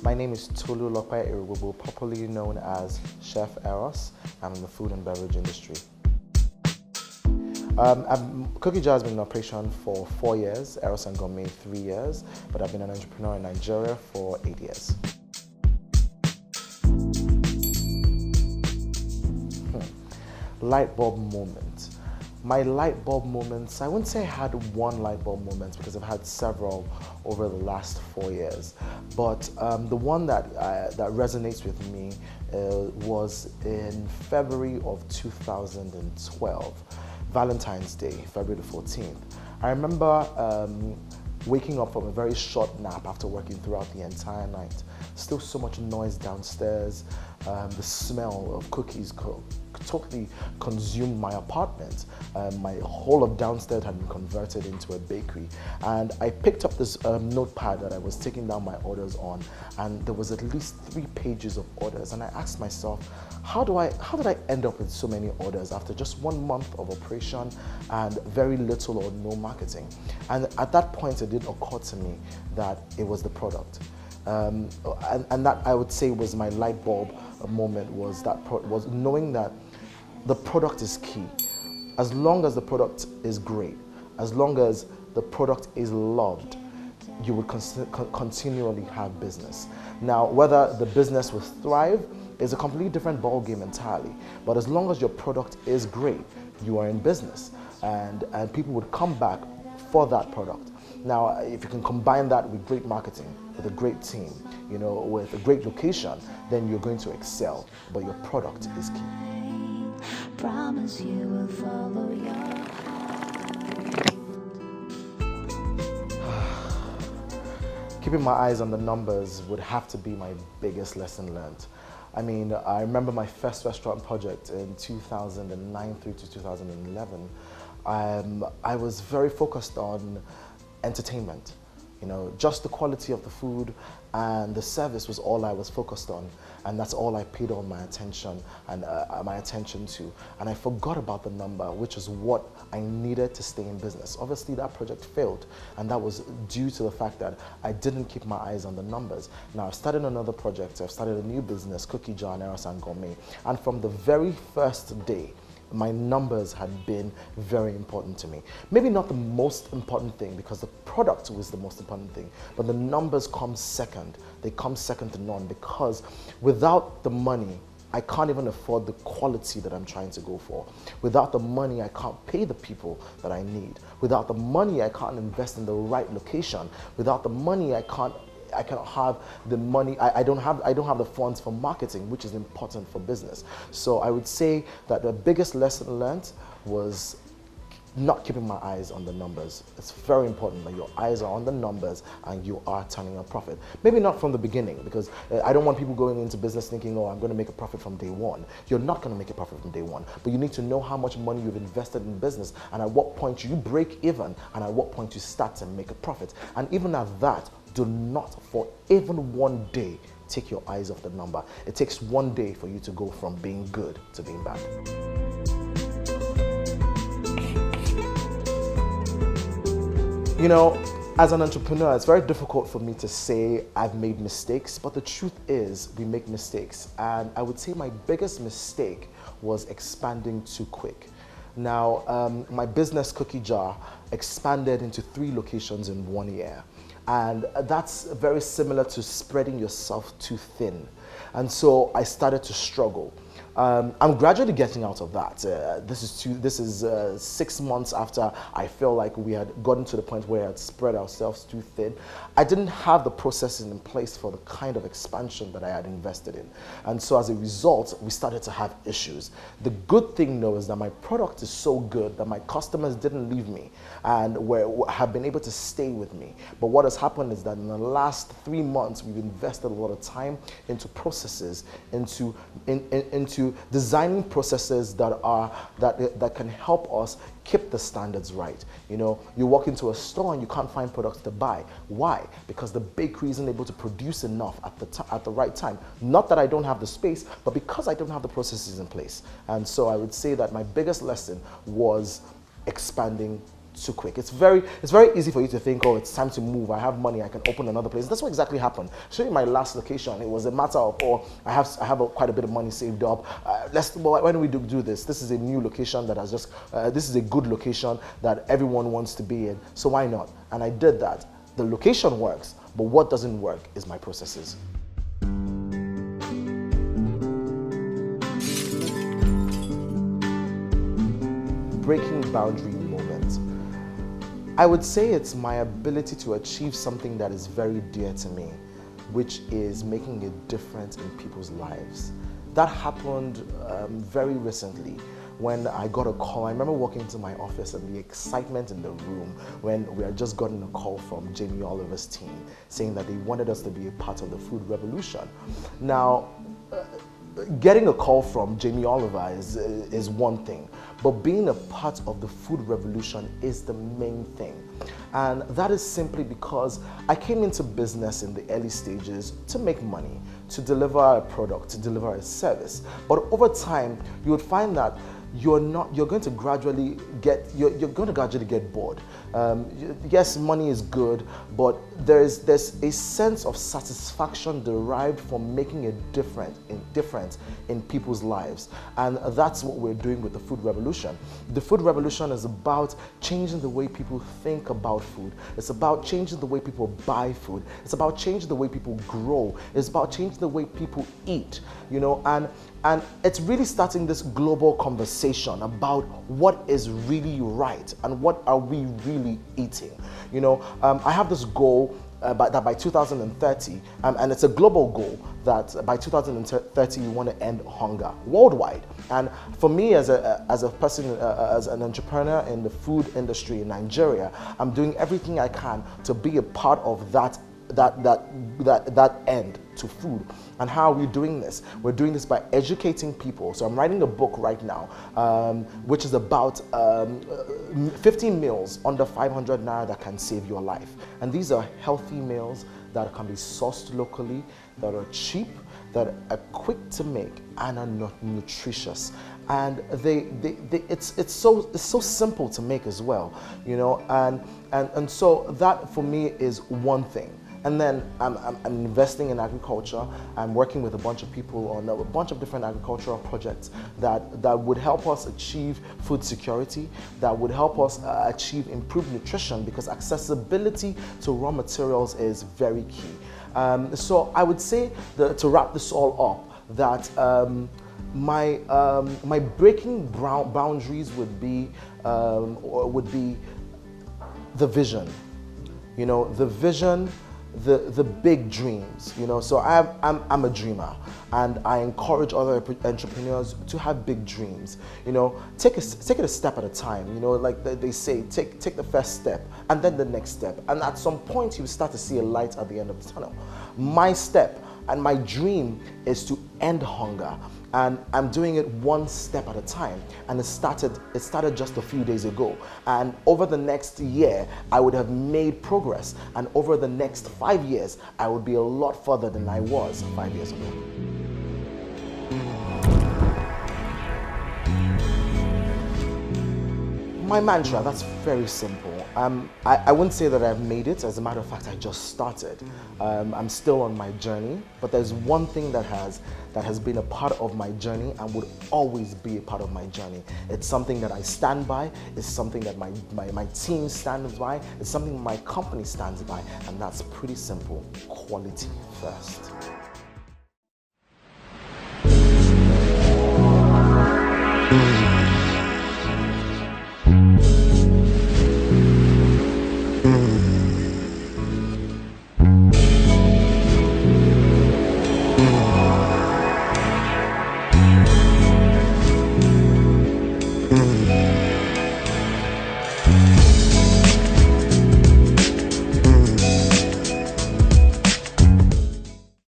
My name is Tolu Erogbobo, popularly known as Chef Eros. I'm in the food and beverage industry. Cookie Jar has been in operation for 4 years, Eros and Gourmet 3 years, but I've been an entrepreneur in Nigeria for 8 years. Light bulb moment. My light bulb moments, I wouldn't say I had one light bulb moment because I've had several over the last 4 years. But the one that resonates with me was in February of 2012, Valentine's Day, February the 14th. I remember waking up from a very short nap after working throughout the entire night. Still so much noise downstairs. The smell of cookies totally consumed my apartment. My whole of downstairs had been converted into a bakery. And I picked up this notepad that I was taking down my orders on, and there was at least 3 pages of orders. And I asked myself, how did I end up with so many orders after just 1 month of operation and very little or no marketing? And at that point, it did occur to me that it was the product. And that, I would say, was my light bulb moment, was knowing that the product is key. As long as the product is great, as long as the product is loved, you will continually have business. Now, whether the business will thrive is a completely different ball game entirely. But as long as your product is great, you are in business, and people would come back for that product. Now, if you can combine that with great marketing, with a great team, with a great location, then you're going to excel. But your product is key. Promise you will follow your heart. Keeping my eyes on the numbers would have to be my biggest lesson learned. I mean, I remember my first restaurant project in 2009 through to 2011. I was very focused on entertainment. Just the quality of the food and the service was all I was focused on, and that's all I paid all my attention to. And I forgot about the number, which is what I needed to stay in business. Obviously, that project failed, and that was due to the fact that I didn't keep my eyes on the numbers. Now, I've started another project. I've started a new business, Cookie Jar, Eros and Gourmet, and from the very first day, my numbers had been very important to me. Maybe not the most important thing, because the product was the most important thing, but the numbers come second. They come second to none, because without the money, I can't even afford the quality that I'm trying to go for. Without the money, I can't pay the people that I need. Without the money, I can't invest in the right location. Without the money, I cannot have the money. I don't have the funds for marketing, which is important for business. So I would say that the biggest lesson learned was not keeping my eyes on the numbers. It's very important that your eyes are on the numbers and you are turning a profit. Maybe not from the beginning, because I don't want people going into business thinking, oh, I'm going to make a profit from day one. You're not going to make a profit from day one, but you need to know how much money you've invested in business and at what point you break even and at what point you start to make a profit. And even at that, do not for even one day take your eyes off the number. It takes one day for you to go from being good to being bad. As an entrepreneur, it's very difficult for me to say I've made mistakes, but the truth is we make mistakes. And I would say my biggest mistake was expanding too quick. Now, my business, Cookie Jar, expanded into 3 locations in 1 year. And that's very similar to spreading yourself too thin. And so I started to struggle. I'm gradually getting out of that. This is 6 months after I feel like we had gotten to the point where I had spread ourselves too thin. I didn't have the processes in place for the kind of expansion that I had invested in. And so as a result, we started to have issues. The good thing though is that my product is so good that my customers didn't leave me and have been able to stay with me. But what has happened is that in the last 3 months, we've invested a lot of time into processes, into designing processes that can help us keep the standards right. You walk into a store and you can't find products to buy. Why? Because the bakery isn't able to produce enough at the right time. Not that I don't have the space, but because I don't have the processes in place. And so I would say that my biggest lesson was expanding too quick. It's very easy for you to think, oh, it's time to move. I have money. I can open another place. That's what exactly happened. Show you my last location. It was a matter of, oh, I have quite a bit of money saved up. Why don't we do this? This is a new location that has just. This is a good location that everyone wants to be in. So why not? And I did that. The location works, but what doesn't work is my processes. Breaking boundary moments. I would say it's my ability to achieve something that is very dear to me, which is making a difference in people's lives. That happened very recently when I got a call. I remember walking into my office and the excitement in the room when we had just gotten a call from Jamie Oliver's team saying that they wanted us to be a part of the food revolution. Now, getting a call from Jamie Oliver is one thing, but being a part of the food revolution is the main thing. And that is simply because I came into business in the early stages to make money, to deliver a product, to deliver a service. But over time, you would find that you're going to gradually get bored. Yes, money is good, but there's a sense of satisfaction derived from making a difference in people's lives, and that's what we're doing with the food revolution. The food revolution is about changing the way people think about food. It's about changing the way people buy food. It's about changing the way people grow. It's about changing the way people eat. And it's really starting this global conversation about what is really right and what are we really eating. I have this goal that by 2030, and it's a global goal, that by 2030 we want to end hunger worldwide. And for me, as a person, as an entrepreneur in the food industry in Nigeria, I'm doing everything I can to be a part of that end to food. And how are we doing this? We're doing this by educating people. So I'm writing a book right now, which is about 15 meals under 500 naira that can save your life. And these are healthy meals that can be sourced locally, that are cheap, that are quick to make, and are not nutritious. And it's so simple to make as well, and so that for me is one thing. And then I'm investing in agriculture. I'm working with a bunch of people on a bunch of different agricultural projects that would help us achieve food security, that would help us achieve improved nutrition, because accessibility to raw materials is very key. So I would say to wrap this all up, that my breaking boundaries would be the vision. The vision. The big dreams, So I'm a dreamer, and I encourage other entrepreneurs to have big dreams. Take it a step at a time. Like they say, take the first step and then the next step, and at some point you start to see a light at the end of the tunnel. My step and my dream is to end hunger. And I'm doing it one step at a time. And it started just a few days ago. And over the next year, I would have made progress. And over the next 5 years, I would be a lot further than I was 5 years ago. My mantra, that's very simple. I wouldn't say that I've made it. As a matter of fact, I just started. I'm still on my journey, but there's one thing that has been a part of my journey and would always be a part of my journey. It's something that I stand by. It's something that my team stands by. It's something my company stands by, and that's pretty simple. Quality first.